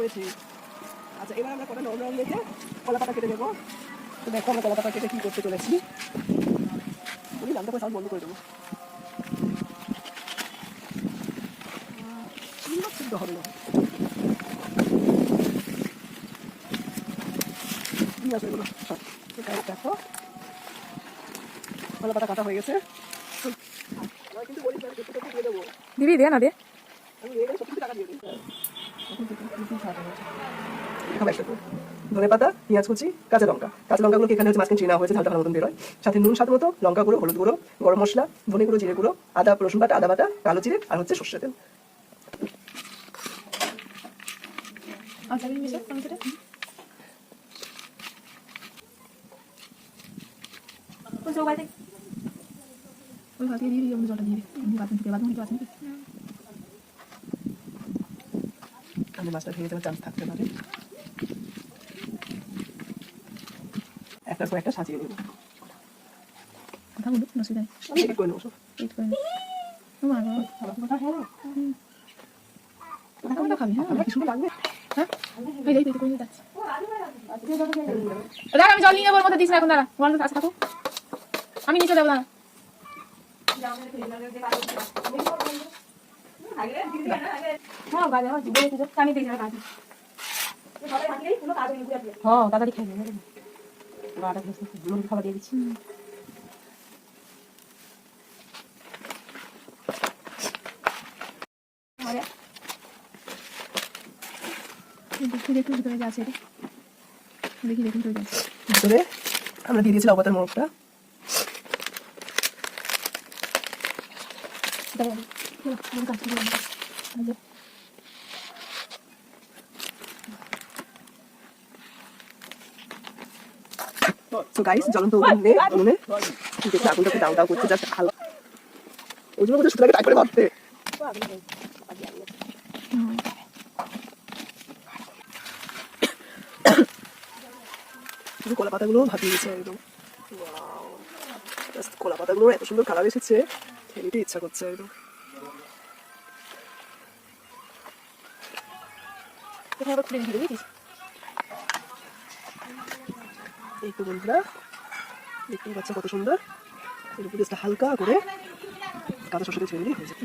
হয়েছে। আচ্ছা, এবার আমরা কটা নরম রেখে কলা পাতা কেটে দেবো। তো দেখো আমরা কলা পাতা কেটে কী করতে চলেছি। আমি রান্না করে সাউন্ড বন্ধ করে দেবো। সিদ্ধ হবে না। দেখো কলা পাতা কাটা হয়ে গেছে। দিবি দে না দে। ধনে পাতা, পেঁয়াজ কুচি, কাঁচা লঙ্কাগুলোকে এখানে হচ্ছে মাঝখানে চিনা হয়েছে, ঝালটা ভালো মতন বেরোয়। সাথে নুন স্বাদ মতো, লঙ্কা গুঁড়ো, হলুদ গুঁড়ো, গরম মশলা, ধনে গুঁড়ো, জিরে গুঁড়ো, আদা রসুন বাটা, আদা বাটা, কালো জিরে আর হচ্ছে সর্ষের তেল। আমি মাছটা ভেঙে যাওয়ার চান্স থাকতে পারে। একটার পর একটা সাজিয়ে নেব। আমি এডিট করে নেবো সব। আমি জল নিয়ে মধ্যে দিস না এখন, দাঁড়া থাকো, আমি নিচে যাবো না। হ্যাঁ তাড়াতাড়ি খেয়ে নেবে, খাবার দিয়ে দিচ্ছি। ভিতরে আমরা দিয়ে দিয়েছিলাম অবতার মোড়কটা। তো গাইস জ্বলন্ত উনুনে দেখে আগুনটাকে দাও দাও করতে জাস্ট ভালো। ওই জন্য বলতে সুতরাং টাইপ করে মারতে। কলা পাতাগুলো ভাপিয়ে গেছে একদম। কলা পাতাগুলো এত সুন্দর কালার এসেছে, খেয়ে নিতে ইচ্ছা করছে একদম। এই তো বন্ধুরা দেখতেই পাচ্ছ কত সুন্দর। এর উপরে হালকা করে কাঁচা শসাটা ছেড়ে দিলে হয়ে যাবে।